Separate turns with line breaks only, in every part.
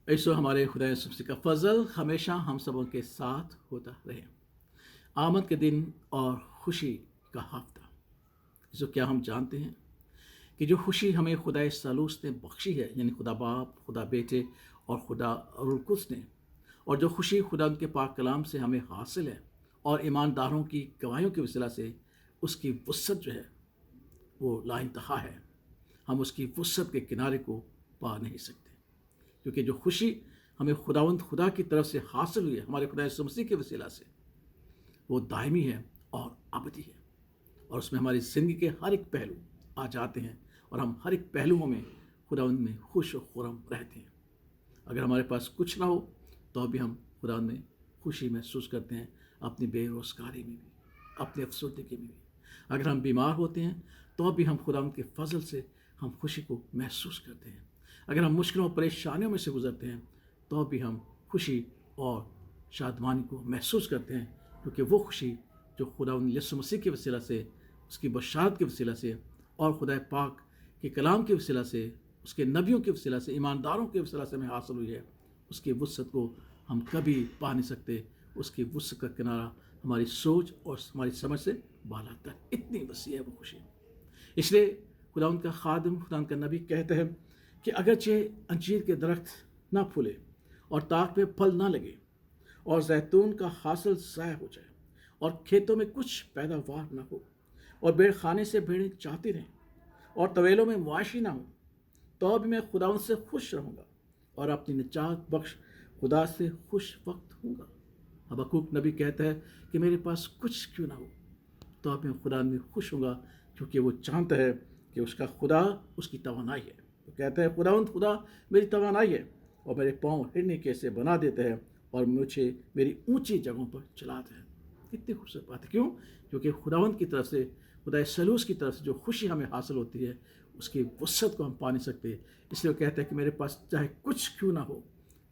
ایسو ہمارے خدا یسوع مسیح کا فضل ہمیشہ ہم سبوں کے ساتھ ہوتا رہے۔ آمد کے دن اور خوشی کا ہفتہ، جو کیا ہم جانتے ہیں کہ جو خوشی ہمیں خدا ثالوث نے بخشی ہے، یعنی خدا باپ، خدا بیٹے اور خدا روح القدس نے، اور جو خوشی خدا ان کے پاک کلام سے ہمیں حاصل ہے اور ایمانداروں کی گواہیوں کے وسیلہ سے اس کی وسعت جو ہے وہ لا انتہا ہے۔ ہم اس کی وسعت کے کنارے کو پا نہیں سکتے، کیونکہ جو خوشی ہمیں خدا کی طرف سے حاصل ہوئی ہے ہمارے خدا یسوع مسیح کے وسیلہ سے، وہ دائمی ہے اور ابدی ہے، اور اس میں ہماری زندگی کے ہر ایک پہلو آ جاتے ہیں اور ہم ہر ایک پہلوؤں میں خداوند میں خوش و خرم رہتے ہیں۔ اگر ہمارے پاس کچھ نہ ہو تو بھی ہم خداوند میں خوشی محسوس کرتے ہیں، اپنی بے روزگاری میں بھی، اپنی افسردگی میں بھی۔ اگر ہم بیمار ہوتے ہیں تو بھی ہم خداوند کے فضل سے ہم خوشی کو محسوس کرتے ہیں۔ اگر ہم مشکلوں اور پریشانیوں میں سے گزرتے ہیں تو بھی ہم خوشی اور شادمانی کو محسوس کرتے ہیں، کیونکہ وہ خوشی جو خداوند یسوع مسیح کے وسیلہ سے، اس کی بشارت کے وسیلہ سے اور خدا پاک کے کلام کے وسیلہ سے، اس کے نبیوں کے وسیلہ سے، ایمانداروں کے وسیلہ سے ہمیں حاصل ہوئی ہے، اس کی وسعت کو ہم کبھی پا نہیں سکتے۔ اس کی وسعت کا کنارہ ہماری سوچ اور ہماری سمجھ سے بالا تر، اتنی وسیع ہے وہ خوشی۔ اس لیے خداوند کا خادم، خداوند کا نبی کہتے ہیں کہ اگرچہ انجیر کے درخت نہ پھولے اور تاک میں پھل نہ لگے اور زیتون کا حاصل ضائع ہو جائے اور کھیتوں میں کچھ پیداوار نہ ہو اور بھیڑ خانے سے بھیڑیں چاہتی رہیں اور طویلوں میں مواشی نہ ہوں، تو بھی میں خداوند سے خوش رہوں گا اور اپنی نجات بخش خدا سے خوش وقت ہوں گا۔ حبقوق نبی کہتا ہے کہ میرے پاس کچھ کیوں نہ ہو تو اب میں خدا میں خوش ہوں گا، کیونکہ وہ جانتا ہے کہ اس کا خدا اس کی توانائی ہے۔ وہ کہتا ہے خداوند خدا میری توانائی ہے اور میرے پاؤں ہرنے کے سے بنا دیتا ہے اور مجھے میری اونچی جگہوں پر چلاتا ہے۔ کتنی خوبصورت بات ہے، کیوں؟ کیونکہ خداوند کی طرف سے، خدا ثالوث کی طرف سے جو خوشی ہمیں حاصل ہوتی ہے، اس کی وسعت کو ہم پا نہیں سکتے۔ اس لیے وہ کہتا ہے کہ میرے پاس چاہے کچھ کیوں نہ ہو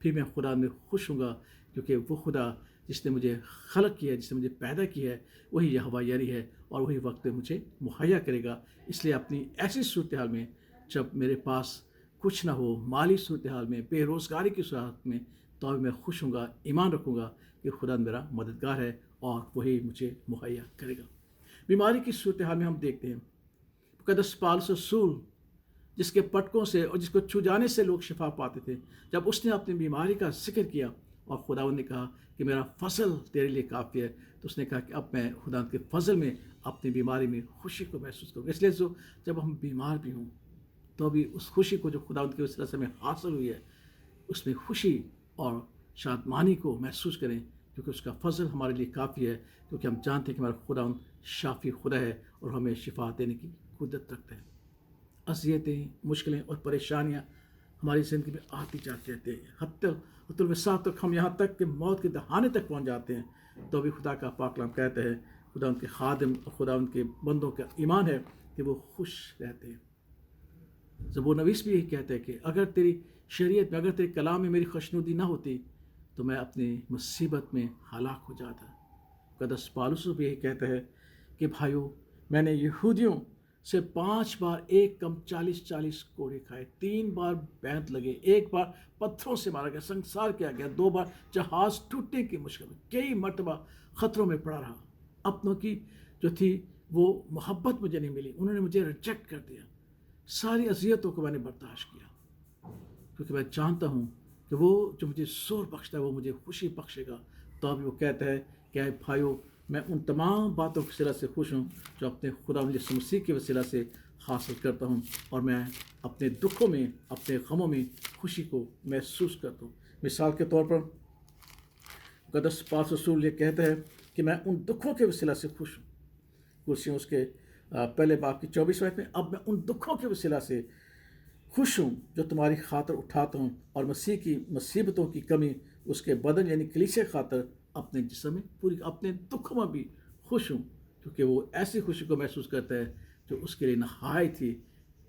پھر میں خدا میں خوش ہوں گا، کیونکہ وہ خدا جس نے مجھے خلق کیا ہے، جس نے مجھے پیدا کیا ہے، وہی یہوہ یری ہے اور وہی وقت مجھے مہیا کرے گا۔ اس لیے اپنی ایسی صورتحال میں جب میرے پاس کچھ نہ ہو، مالی صورتحال میں، بے روزگاری کی صورت میں، تو اب میں خوش ہوں گا، ایمان رکھوں گا کہ خدا میرا مددگار ہے اور وہی مجھے مہیا کرے گا۔ بیماری کی صورتحال میں ہم دیکھتے ہیں مقدس پالس رسول، جس کے پٹکوں سے اور جس کو چھو جانے سے لوگ شفا پاتے تھے، جب اس نے اپنی بیماری کا ذکر کیا اور خداوند نے کہا کہ میرا فضل تیرے لیے کافی ہے، تو اس نے کہا کہ اب میں خدا کے فضل میں اپنی بیماری میں خوشی کو محسوس کروں گا۔ اس لیے جب ہم بیمار بھی ہوں تو بھی اس خوشی کو جو خداوند کے وسیلہ سے ہمیں حاصل ہوئی ہے، اس میں خوشی اور شادمانی کو محسوس کریں، کیونکہ اس کا فضل ہمارے لیے کافی ہے، کیونکہ ہم جانتے ہیں کہ ہمارا خداوند شافی خدا ہے اور ہمیں شفا دینے کی قدرت رکھتا ہے۔ اذیتیں، مشکلیں اور پریشانیاں ہماری زندگی میں آتی جاتی رہتی ہیں، حتی الوصال تک، ہم یہاں تک کہ موت کے دہانے تک پہنچ جاتے ہیں، تو بھی خدا کا پاک کلام کہتا ہے، خدا ان کے خادم اور خدا ان کے بندوں کا ایمان ہے کہ وہ خوش رہتے ہیں۔ زبور نویس بھی یہی کہتا ہے کہ اگر تیری شریعت میں، اگر تیرے کلام میں میری خوشنودی نہ ہوتی تو میں اپنی مصیبت میں ہلاک ہو جاتا۔ مقدس پالس بھی یہی کہتا ہے کہ بھائیو، میں نے یہودیوں سے 5 بار ایک کم 40 کوڑے کھائے، 3 بار بیعت لگے، 1 بار پتھروں سے مارا گیا، سنسار کیا گیا، 2 بار جہاز ٹوٹنے کی مشکل میں، کئی مرتبہ خطروں میں پڑا رہا۔ اپنوں کی جو تھی وہ محبت مجھے نہیں ملی، انہوں نے مجھے ریجیکٹ کر دیا۔ ساری اذیتوں کو میں نے برداشت کیا، کیونکہ میں جانتا ہوں کہ وہ جو مجھے زور بخشتا ہے وہ مجھے خوشی بخشے گا۔ تو ابھی وہ کہتا ہے کہ اے بھائیو، میں ان تمام باتوں کے وسیلہ سے خوش ہوں جو اپنے خداوند یسوع مسیح کے وسیلہ سے حاصل کرتا ہوں، اور میں اپنے دکھوں میں، اپنے غموں میں خوشی کو محسوس کرتا ہوں۔ مثال کے طور پر مقدس پالس رسول یہ کہتا ہے کہ میں ان دکھوں کے وسیلہ سے خوش ہوں۔ کرسیوں اس کے پہلے باب کی 24 آیت میں، اب میں ان دکھوں کے وسیلہ سے خوش ہوں جو تمہاری خاطر اٹھاتا ہوں، اور مسیح کی مصیبتوں کی کمی اس کے بدن یعنی کلیسے خاطر اپنے جسم میں پوری، اپنے دکھوں میں بھی خوش ہوں، کیونکہ وہ ایسی خوشی کو محسوس کرتا ہے جو اس کے لیے نہایت ہی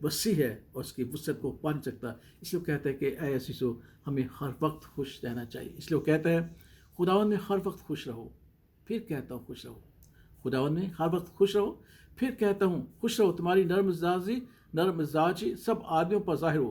وسیع ہے اور اس کی وسعت کو پا نہیں سکتا۔ اس لیے وہ کہتا ہے کہ اے عزیزو، ہمیں ہر وقت خوش رہنا چاہیے۔ اس لیے وہ کہتا ہے خداوند میں ہر وقت خوش رہو، پھر کہتا ہوں خوش رہو۔ خداوند میں ہر وقت خوش رہو، پھر کہتا ہوں خوش رہو، تمہاری نرم مزاجی سب آدمیوں پر ظاہر ہو،